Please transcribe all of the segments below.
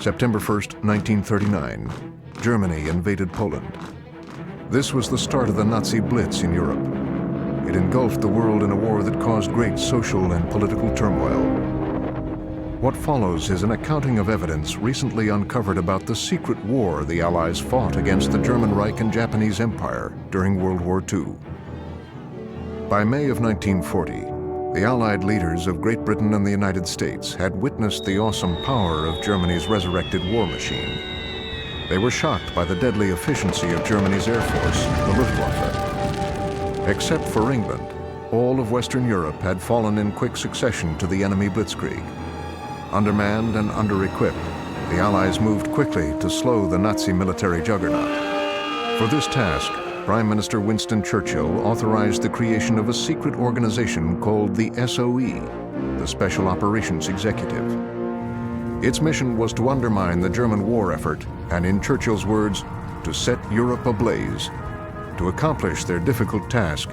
September 1st, 1939, Germany invaded Poland. This was the start of the Nazi Blitz in Europe. It engulfed the world in a war that caused great social and political turmoil. What follows is an accounting of evidence recently uncovered about the secret war the Allies fought against the German Reich and Japanese Empire during World War II. By May of 1940, the Allied leaders of Great Britain and the United States had witnessed the awesome power of Germany's resurrected war machine. They were shocked by the deadly efficiency of Germany's Air Force, the Luftwaffe. Except for England, all of Western Europe had fallen in quick succession to the enemy blitzkrieg. Undermanned and under-equipped, the Allies moved quickly to slow the Nazi military juggernaut. For this task, Prime Minister Winston Churchill authorized the creation of a secret organization called the SOE, the Special Operations Executive. Its mission was to undermine the German war effort and, in Churchill's words, to set Europe ablaze. To accomplish their difficult task,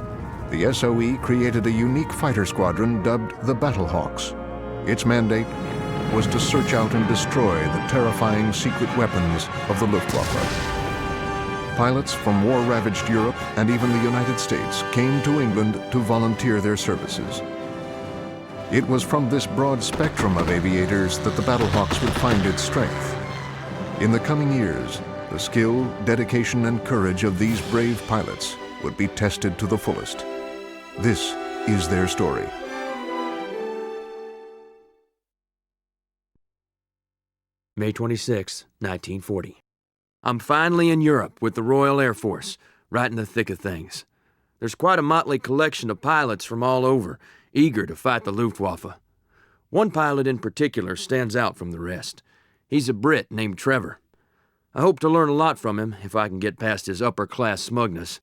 the SOE created a unique fighter squadron dubbed the Battlehawks. Its mandate was to search out and destroy the terrifying secret weapons of the Luftwaffe. Pilots from war-ravaged Europe and even the United States came to England to volunteer their services. It was from this broad spectrum of aviators that the Battlehawks would find its strength. In the coming years, the skill, dedication, and courage of these brave pilots would be tested to the fullest. This is their story. May 26, 1940. I'm finally in Europe with the Royal Air Force, right in the thick of things. There's quite a motley collection of pilots from all over, eager to fight the Luftwaffe. One pilot in particular stands out from the rest. He's a Brit named Trevor. I hope to learn a lot from him if I can get past his upper-class smugness.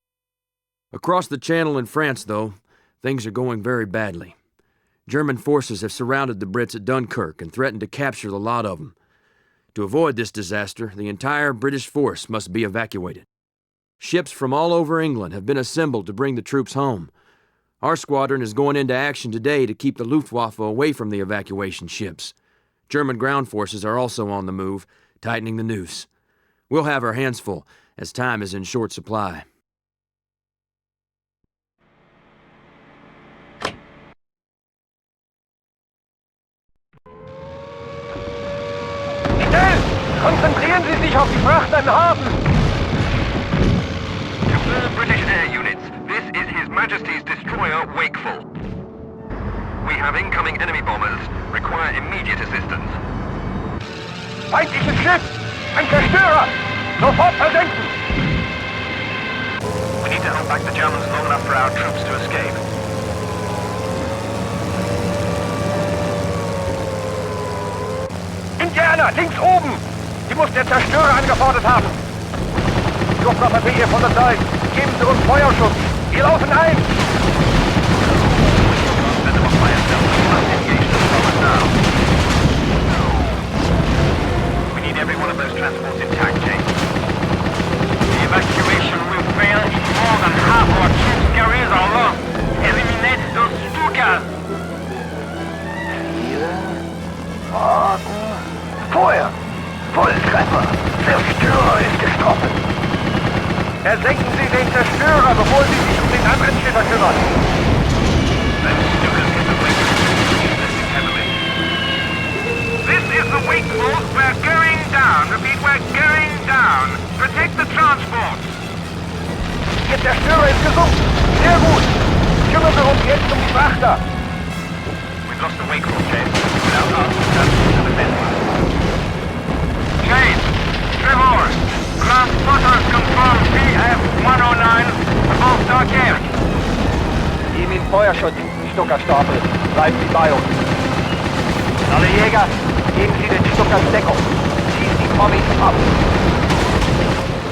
Across the Channel in France, though, things are going very badly. German forces have surrounded the Brits at Dunkirk and threatened to capture the lot of them. To avoid this disaster, the entire British force must be evacuated. Ships from all over England have been assembled to bring the troops home. Our squadron is going into action today to keep the Luftwaffe away from the evacuation ships. German ground forces are also on the move, tightening the noose. We'll have our hands full, as time is in short supply. Konzentrieren Sie sich auf die Frachter im Hafen! To all British air units, this is His Majesty's destroyer Wakeful. We have incoming enemy bombers. Require immediate assistance. Feindliches Schiff! Ein Zerstörer! Sofort versenken! We need to hold back the Germans long enough for our troops to escape. Indianer, links oben! Die muss der Zerstörer angefordert haben! Luftwaffe BE von der Seite! Geben Sie uns Feuerschutz! Wir laufen ein! We need every one of those transports intact, James. The evacuation will fail if more than half our troops carriers are lost. Eliminate those Stukas! Warten! Feuer! Volltreffer! Zerstörer ist getroffen! Ersenken Sie den Zerstörer, bevor Sie sich um den anderen Schiffer kümmern! This is the Wakeful. We're going down. Repeat, we're going down. Protect the transport. Ihr Zerstörer ist gesunken! Sehr gut! Kümmern wir uns jetzt um die Frachter! We've lost the Wakeful, James. Without us, that's the defense. James, Trevor, ground spotters confirm PF-109 above Dunkirk. Geben Ihnen Feuerschutz, Stuckerstapel. Bleiben Sie bei uns. Alle Jäger, geben Sie den Stuckers Deckung. Schießen die Kommis ab.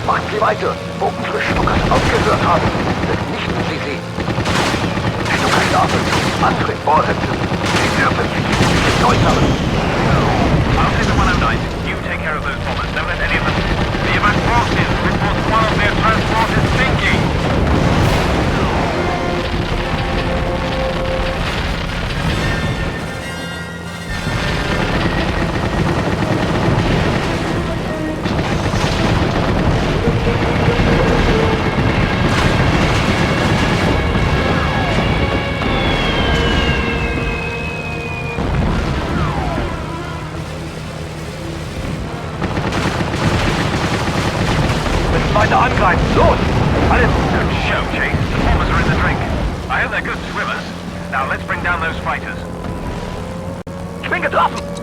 Machen Sie weiter, wo unsere Stuckers aufgehört haben. Vernichten Sie sie. Stuckerstapel, andere Vorsätze. Sie dürfen sich nicht äußern. I'll take the 109. You take care of those bombers. Don't let any of them... The evac forces report one of their transport is sinking. weiter angreifen. Los! Alles! Good show, Chase. The bombers are in the drink. I hope they're good swimmers. Now let's bring down those fighters. Ich bin getroffen!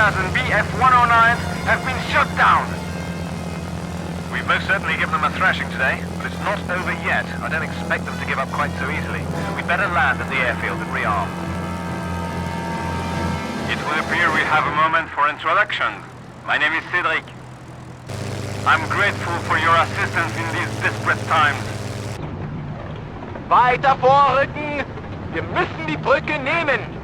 and BF-109s have been shut down. We've most certainly given them a thrashing today, but it's not over yet. I don't expect them to give up quite so easily. We'd better land at the airfield and rearm. It would appear we have a moment for introduction. My name is Cedric. I'm grateful for your assistance in these desperate times. Weiter vorrücken! Wir müssen die Brücke nehmen!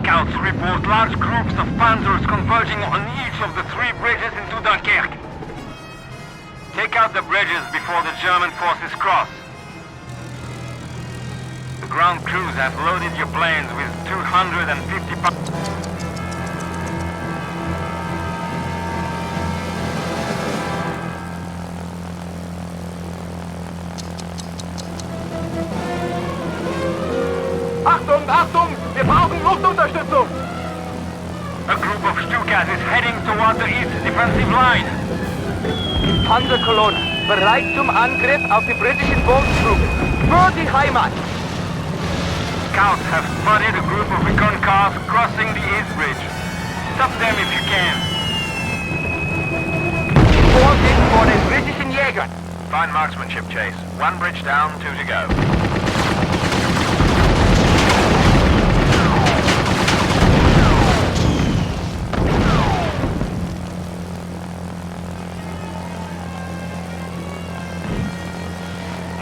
Scouts report large groups of panzers converging on each of the 3 bridges into Dunkirk. Take out the bridges before the German forces cross. The ground crews have loaded your planes with 250 pounds. Achtung, Achtung! Wir brauchen Luftunterstützung! A group of Stukas is heading toward the east defensive line. Panzerkolonne, bereit zum Angriff auf die britischen Bodentruppen. Für die Heimat! Scouts have spotted a group of recon cars crossing the east bridge. Stop them if you can. Vorsicht vor den britischen Jägern! Fine marksmanship, Chase. 1 bridge down, 2 to go.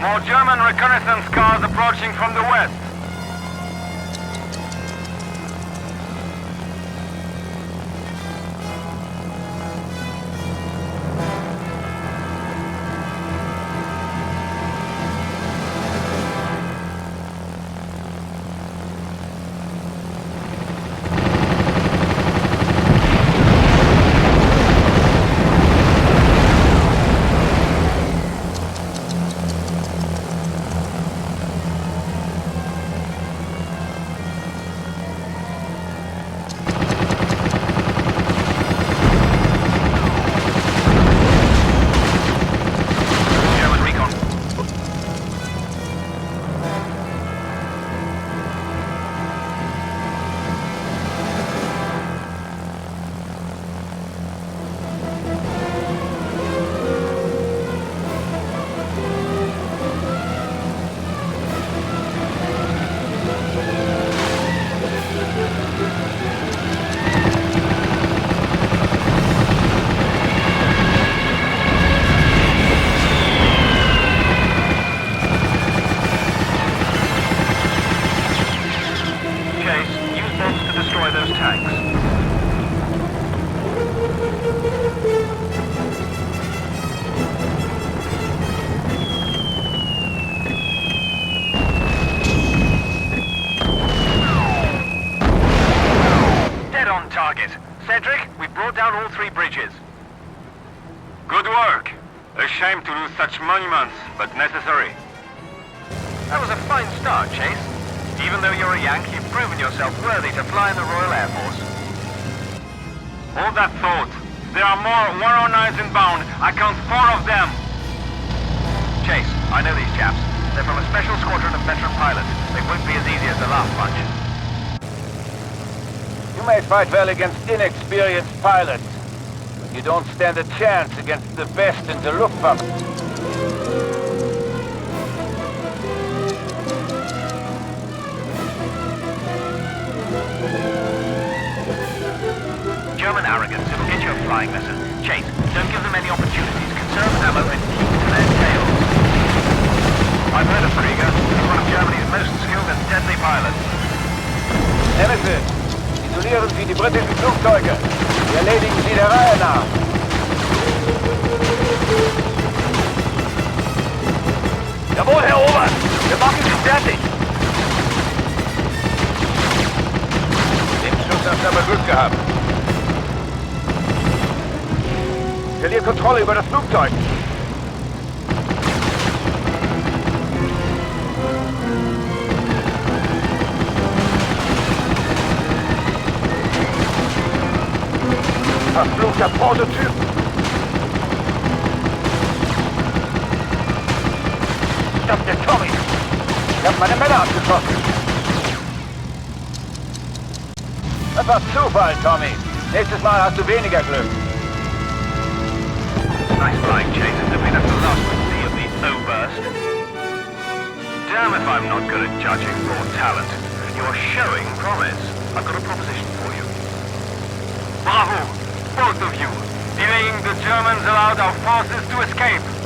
More German reconnaissance cars approaching from the west. Cedric, we brought down all 3 bridges. Good work. A shame to lose such monuments, but necessary. That was a fine start, Chase. Even though you're a Yank, you've proven yourself worthy to fly in the Royal Air Force. Hold that thought. There are more 109s inbound. I count 4 of them. Chase, I know these chaps. They're from a special squadron of veteran pilots. They won't be as easy as the last bunch. You may fight well against inexperienced pilots, but you don't stand a chance against the best in the Luftwaffe. German arrogance, it'll get you a flying lesson. Chase, don't give them any opportunities. Conserve ammo and keep to their tails. I've heard of Krieger. He's one of Germany's most skilled and deadly pilots. Nemesis, isolieren Sie die britischen Flugzeuge. Wir erledigen sie der Reihe nach. Jawohl, Herr Oberst. Wir machen sie fertig. Den Schuss hast du aber Glück gehabt. Verlier Kontrolle über das Flugzeug. Verfluchter Prototyp! Das ist der Tommy! Ich hab meine Männer abgeschossen! Das war Zufall, Tommy! Nächstes Mal hast du weniger Glück! Nice flying, Chase. As if we have the last see of the O-burst. Damn if I'm not good at judging raw talent. You're showing promise. I've got a proposition for you. Bravo! Both of you! Delaying the Germans allowed our forces to escape.